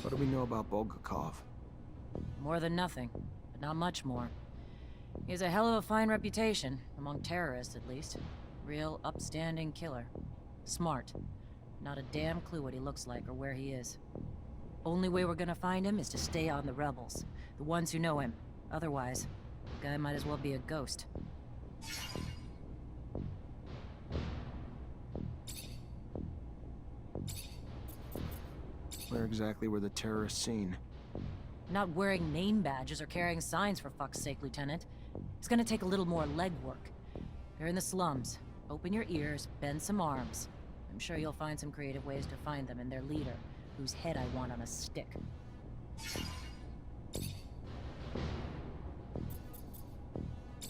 What do we know about Bulgakov? More than nothing, but not much more. He has a hell of a fine reputation, among terrorists at least. Real upstanding killer. Smart. Not a damn clue what he looks like or where he is. Only way we're gonna find him is to stay on the rebels. The ones who know him. Otherwise, the guy might as well be a ghost. Where exactly were the terrorists seen? Not wearing name badges or carrying signs, for fuck's sake, Lieutenant. It's gonna take a little more legwork. They're in the slums. Open your ears, bend some arms. I'm sure you'll find some creative ways to find them and their leader, whose head I want on a stick.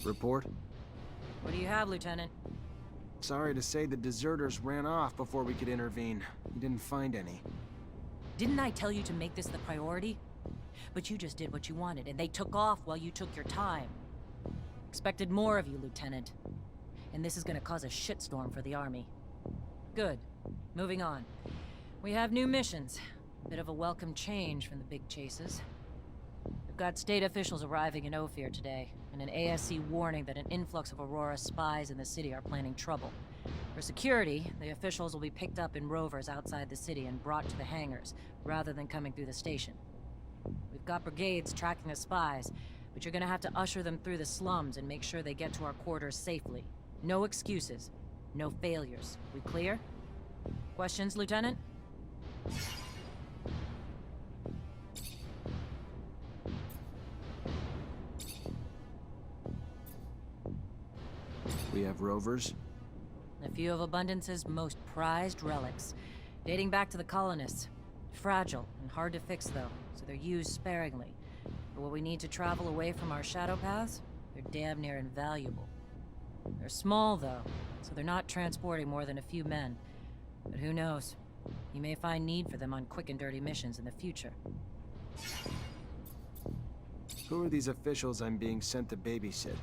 Report? What do you have, Lieutenant? Sorry to say the deserters ran off before we could intervene. We didn't find any. Didn't I tell you to make this the priority? But you just did what you wanted, and they took off while you took your time. Expected more of you, Lieutenant. And this is gonna cause a shitstorm for the Army. Good. Moving on. We have new missions. Bit of a welcome change from the big chases. We've got state officials arriving in Ophir today, and an ASC warning that an influx of Aurora spies in the city are planning trouble. For security, the officials will be picked up in rovers outside the city and brought to the hangars, rather than coming through the station. We've got brigades tracking the spies, but you're gonna have to usher them through the slums and make sure they get to our quarters safely. No excuses. No failures. We clear? Questions, Lieutenant? We have rovers? A few of Abundance's most prized relics, dating back to the colonists. Fragile and hard to fix, though, so they're used sparingly. But what we need to travel away from our shadow paths, they're damn near invaluable. They're small, though, so they're not transporting more than a few men. But who knows? You may find need for them on quick and dirty missions in the future. Who are these officials I'm being sent to babysit?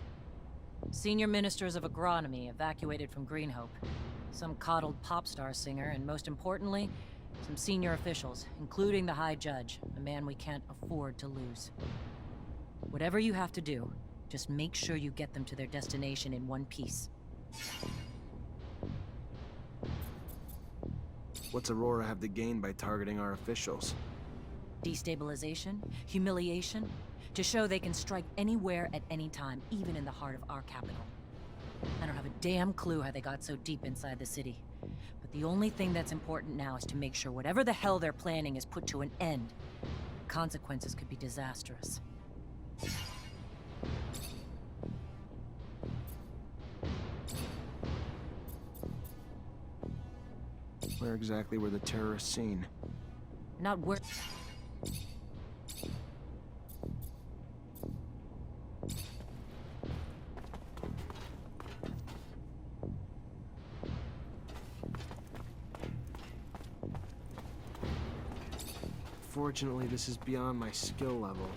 Senior ministers of agronomy evacuated from Greenhope. Some coddled pop star singer, and most importantly, some senior officials, including the High Judge, a man we can't afford to lose. Whatever you have to do, just make sure you get them to their destination in one piece. What's Aurora have to gain by targeting our officials? Destabilization, humiliation, to show they can strike anywhere at any time, even in the heart of our capital. I don't have a damn clue how they got so deep inside the city. But the only thing that's important now is to make sure whatever the hell they're planning is put to an end. The consequences could be disastrous. Where exactly were the terrorists seen? Not where... Fortunately, this is beyond my skill level.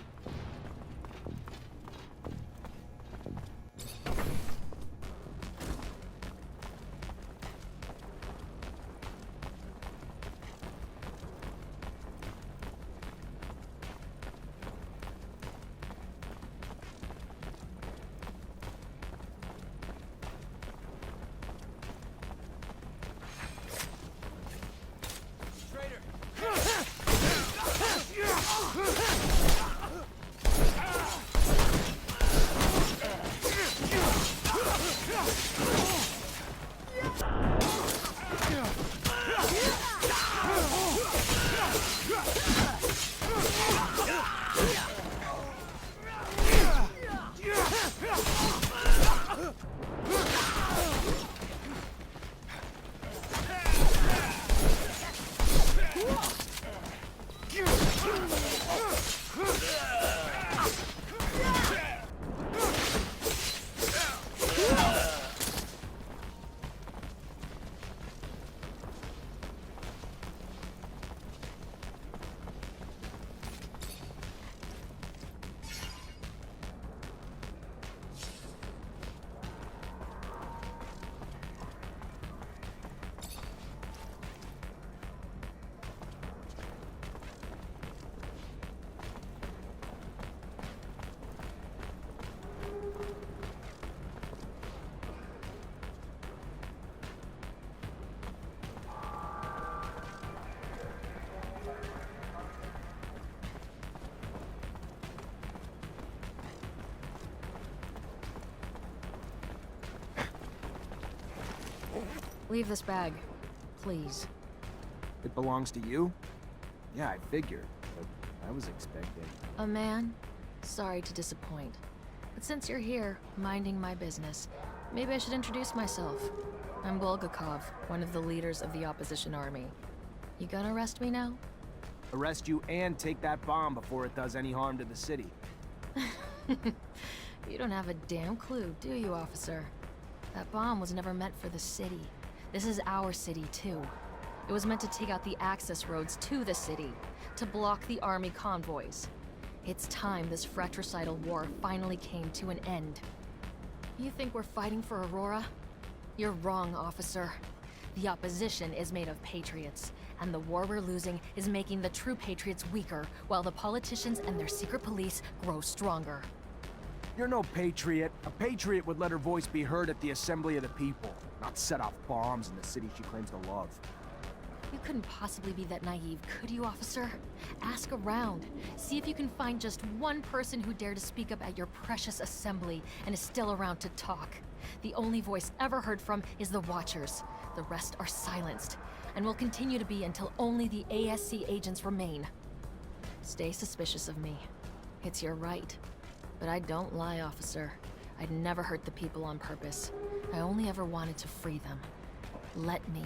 Leave this bag, please. It belongs to you? Yeah, I figured, but I was expecting... A man? Sorry to disappoint. But since you're here, minding my business, maybe I should introduce myself. I'm Bulgakov, one of the leaders of the opposition army. You gonna arrest me now? Arrest you and take that bomb before it does any harm to the city. You don't have a damn clue, do you, officer? That bomb was never meant for the city. This is our city, too. It was meant to take out the access roads to the city, to block the army convoys. It's time this fratricidal war finally came to an end. You think we're fighting for Aurora? You're wrong, officer. The opposition is made of patriots, and the war we're losing is making the true patriots weaker, while the politicians and their secret police grow stronger. You're no patriot. A patriot would let her voice be heard at the assembly of the people, not set off bombs in the city she claims to love. You couldn't possibly be that naive, could you, officer? Ask around. See if you can find just one person who dared to speak up at your precious assembly and is still around to talk. The only voice ever heard from is the Watchers. The rest are silenced, and will continue to be until only the ASC agents remain. Stay suspicious of me. It's your right. But I don't lie, officer. I'd never hurt the people on purpose. I only ever wanted to free them. Let me.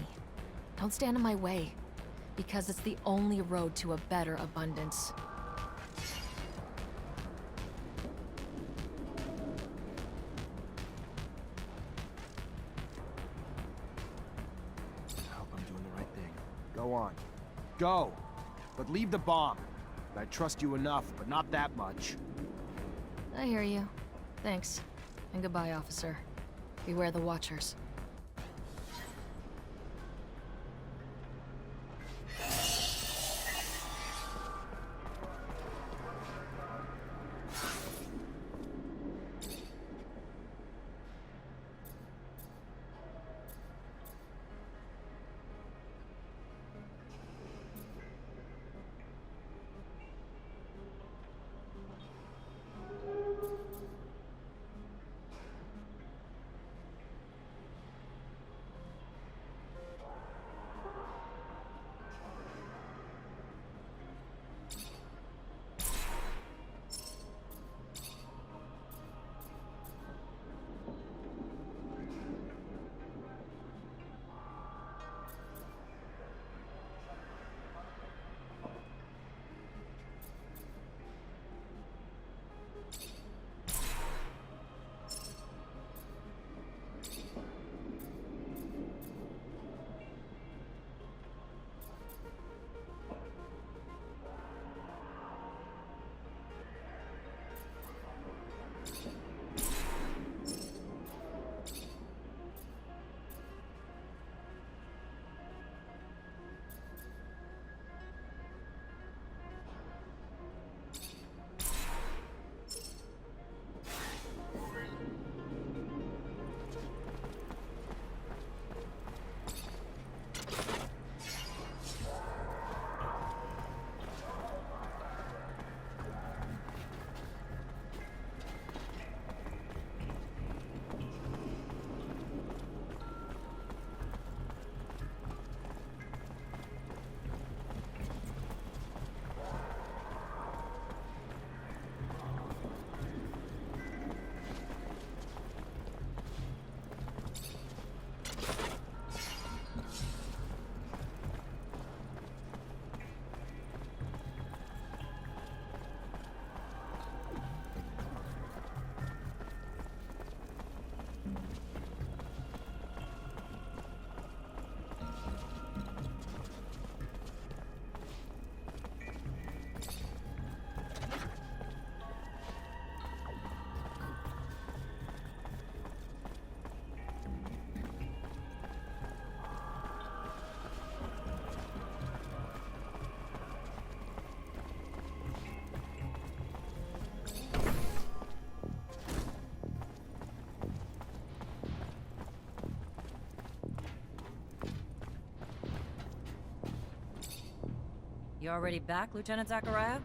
Don't stand in my way, because it's the only road to a better abundance. I hope I'm doing the right thing. Go on. Go! But leave the bomb. I trust you enough, but not that much. I hear you. Thanks. And goodbye, officer. Beware the Watchers. You already back, Lieutenant Zachariah?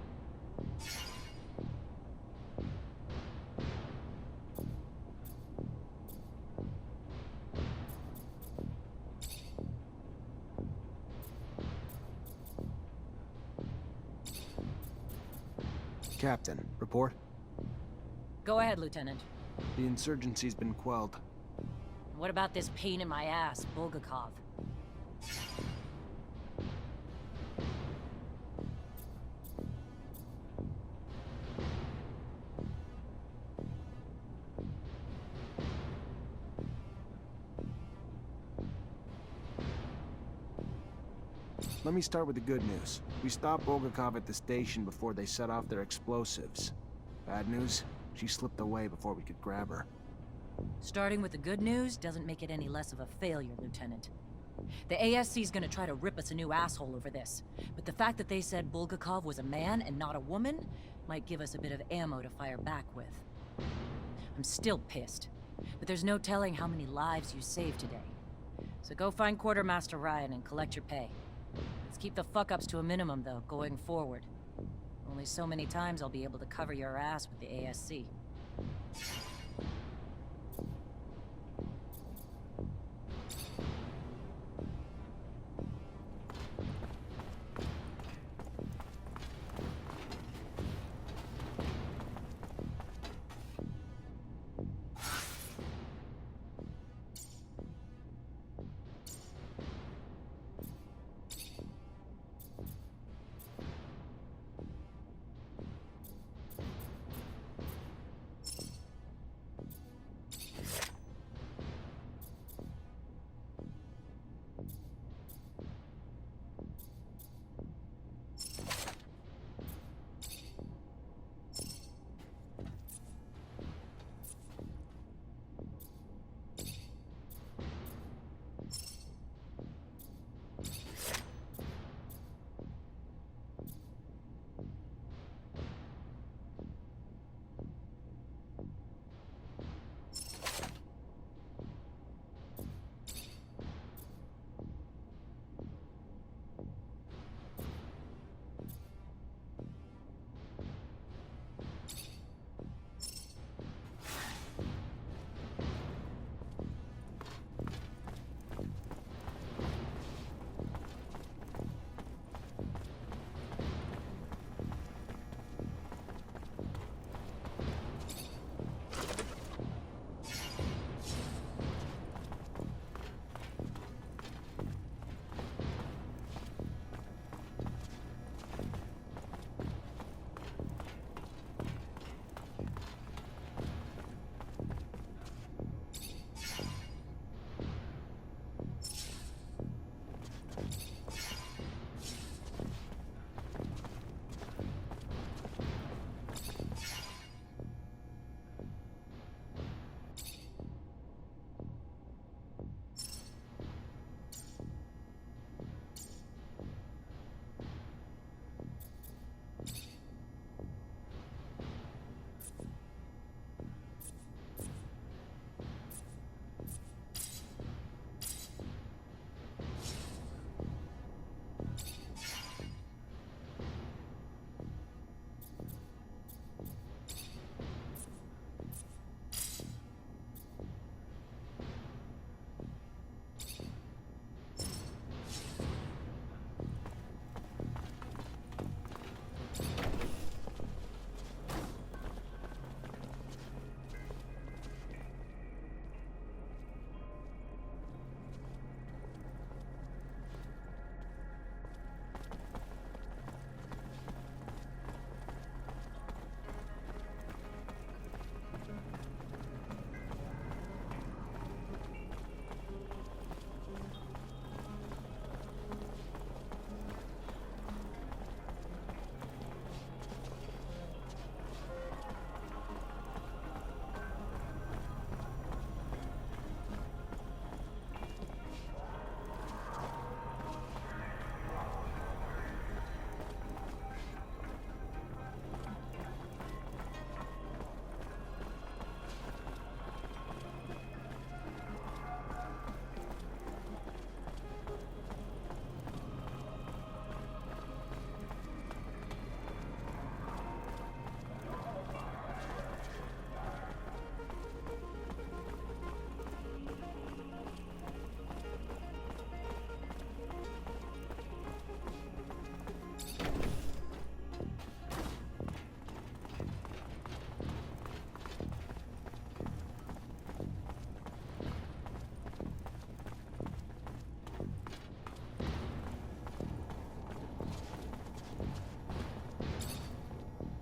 Captain, report. Go ahead, Lieutenant. The insurgency's been quelled. What about this pain in my ass, Bulgakov? Let me start with the good news. We stopped Bulgakov at the station before they set off their explosives. Bad news? She slipped away before we could grab her. Starting with the good news doesn't make it any less of a failure, Lieutenant. The ASC's gonna try to rip us a new asshole over this, but the fact that they said Bulgakov was a man and not a woman might give us a bit of ammo to fire back with. I'm still pissed, but there's no telling how many lives you saved today. So go find Quartermaster Ryan and collect your pay. Let's keep the fuck-ups to a minimum, though, going forward. Only so many times I'll be able to cover your ass with the ASC.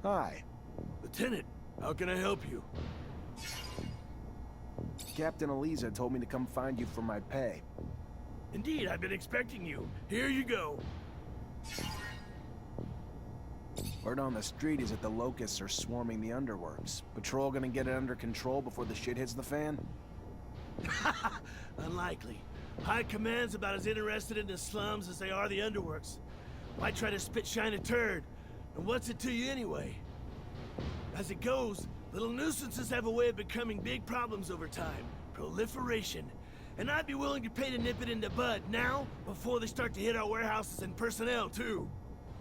Hi. Lieutenant, how can I help you? Captain Eliza told me to come find you for my pay. Indeed, I've been expecting you. Here you go. Word on the street is that the locusts are swarming the underworks. Patrol gonna get it under control before the shit hits the fan? Unlikely. High Command's about as interested in the slums as they are the underworks. Why try to spit shine a turd? And what's it to you anyway? As it goes, little nuisances have a way of becoming big problems over time. Proliferation. And I'd be willing to pay to nip it in the bud now, before they start to hit our warehouses and personnel, too.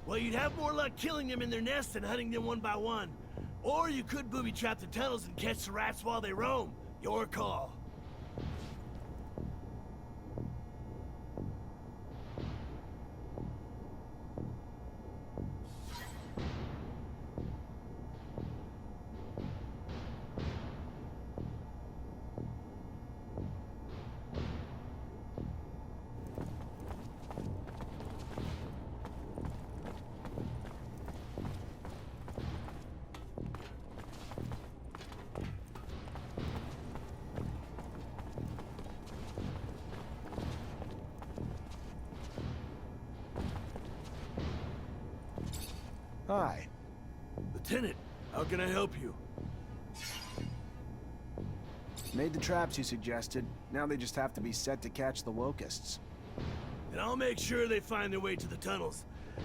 Well, you'd have more luck killing them in their nests than hunting them one by one. Or you could booby-trap the tunnels and catch the rats while they roam. Your call. Hi. Lieutenant, how can I help you? Made the traps you suggested. Now they just have to be set to catch the locusts. And I'll make sure they find their way to the tunnels.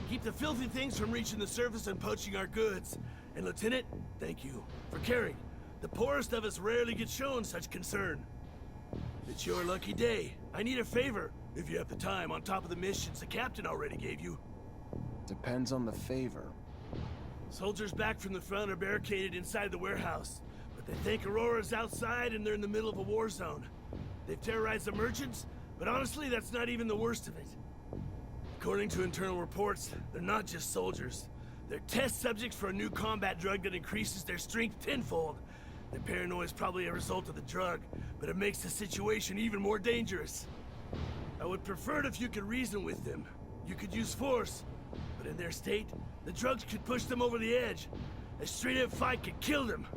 Keep the filthy things from reaching the surface and poaching our goods. And Lieutenant, thank you for caring. The poorest of us rarely get shown such concern. It's your lucky day. I need a favor, if you have the time, on top of the missions the captain already gave you. Depends on the favor. Soldiers back from the front are barricaded inside the warehouse. But they think Aurora's outside and they're in the middle of a war zone. They've terrorized the merchants, but honestly, that's not even the worst of it. According to internal reports, they're not just soldiers. They're test subjects for a new combat drug that increases their strength tenfold. Their paranoia is probably a result of the drug, but it makes the situation even more dangerous. I would prefer it if you could reason with them. You could use force, but in their state, the drugs could push them over the edge. A straight-up fight could kill them.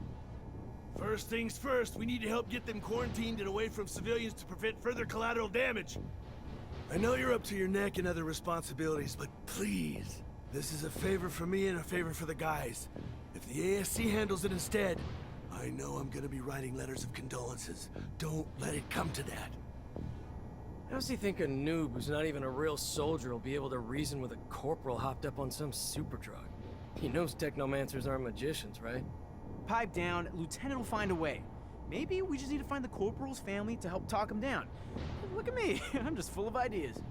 First things first, we need to help get them quarantined and away from civilians to prevent further collateral damage. I know you're up to your neck in other responsibilities, but please, this is a favor for me and a favor for the guys. If the ASC handles it instead, I know I'm gonna be writing letters of condolences. Don't let it come to that. How's he think a noob who's not even a real soldier will be able to reason with a corporal hopped up on some super drug? He knows Technomancers aren't magicians, right? Pipe down, Lieutenant will find a way. Maybe we just need to find the corporal's family to help talk him down. Look at me, I'm just full of ideas.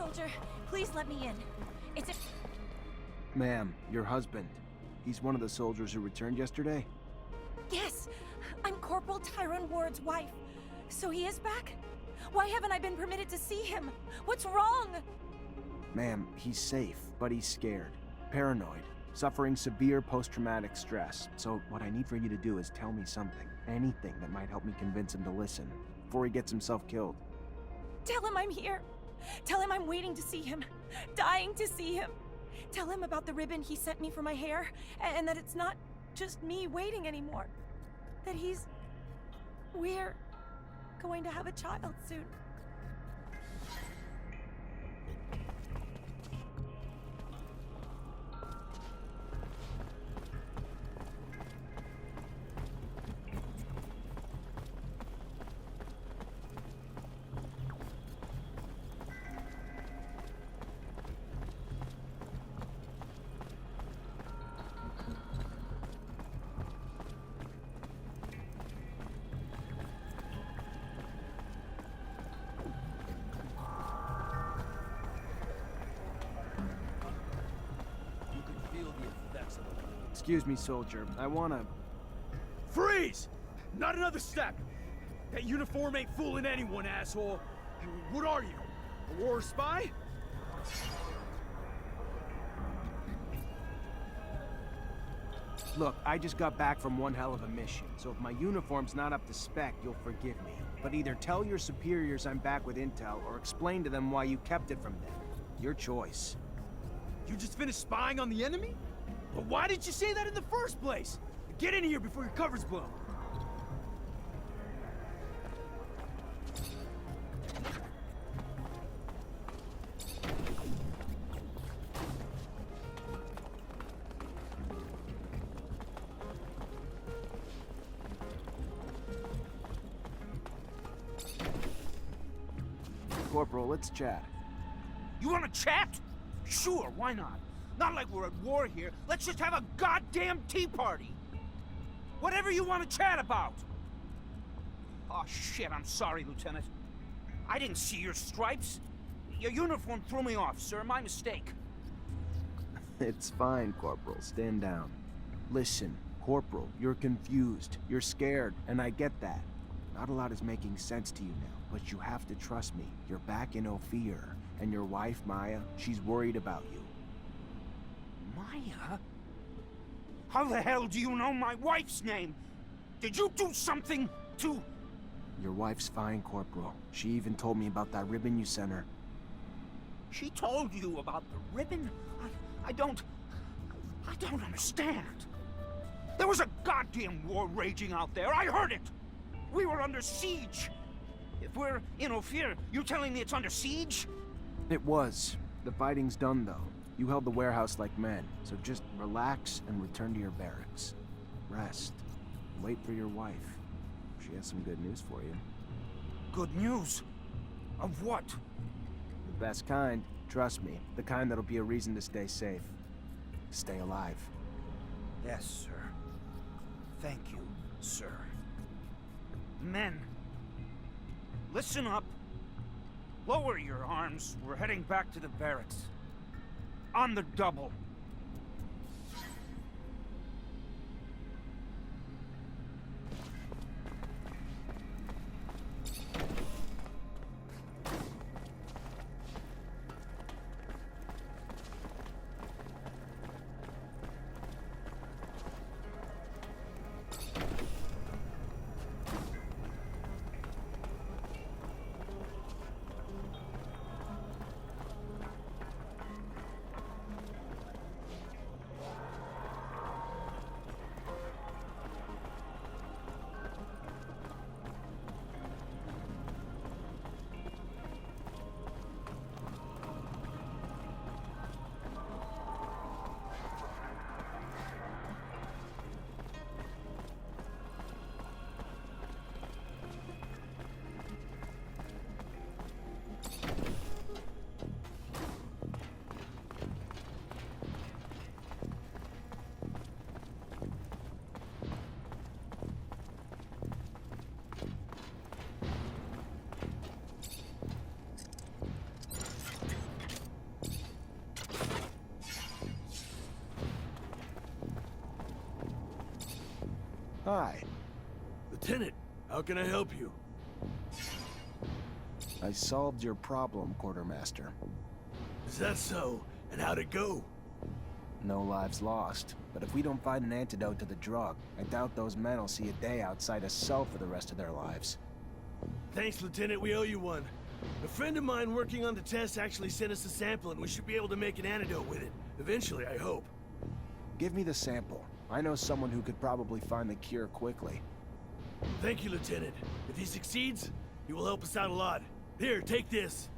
soldier. Please let me in. It's a... Ma'am, your husband. He's one of the soldiers who returned yesterday? Yes! I'm Corporal Tyrone Ward's wife. So he is back? Why haven't I been permitted to see him? What's wrong? Ma'am, he's safe, but he's scared. Paranoid. Suffering severe post-traumatic stress. So what I need for you to do is tell me something. Anything that might help me convince him to listen. Before he gets himself killed. Tell him I'm here. Tell him I'm waiting to see him. Dying to see him. Tell him about the ribbon he sent me for my hair, and that it's not just me waiting anymore. That we're going to have a child soon. Excuse me, soldier. I wanna... Freeze! Not another step! That uniform ain't fooling anyone, asshole! What are you? A war spy? Look, I just got back from one hell of a mission, so if my uniform's not up to spec, you'll forgive me. But either tell your superiors I'm back with intel, or explain to them why you kept it from them. Your choice. You just finished spying on the enemy? But why didn't you say that in the first place? Get in here before your cover's blown. Corporal, let's chat. You wanna chat? Sure, why not? Not like we're at war here. Let's just have a goddamn tea party. Whatever you want to chat about. Oh, shit, I'm sorry, Lieutenant. I didn't see your stripes. Your uniform threw me off, sir. My mistake. It's fine, Corporal. Stand down. Listen, Corporal, you're confused. You're scared, and I get that. Not a lot is making sense to you now, but you have to trust me. You're back in Ophir, and your wife, Maya, she's worried about you. Maya? How the hell do you know my wife's name? Did you do something to... Your wife's fine, Corporal. She even told me about that ribbon you sent her. She told you about the ribbon? I don't understand. There was a goddamn war raging out there. I heard it. We were under siege. If we're in Ophir, you telling me it's under siege? It was. The fighting's done, though. You held the warehouse like men, so just relax and return to your barracks. Rest. Wait for your wife. She has some good news for you. Good news? Of what? The best kind. Trust me. The kind that'll be a reason to stay safe. Stay alive. Yes, sir. Thank you, sir. Men, listen up. Lower your arms. We're heading back to the barracks. On the double. Hi. Lieutenant, how can I help you? I solved your problem, Quartermaster. Is that so? And how'd it go? No lives lost. But if we don't find an antidote to the drug, I doubt those men will see a day outside a cell for the rest of their lives. Thanks, Lieutenant. We owe you one. A friend of mine working on the test actually sent us a sample, and we should be able to make an antidote with it. Eventually, I hope. Give me the sample. I know someone who could probably find the cure quickly. Thank you, Lieutenant. If he succeeds, he will help us out a lot. Here, take this.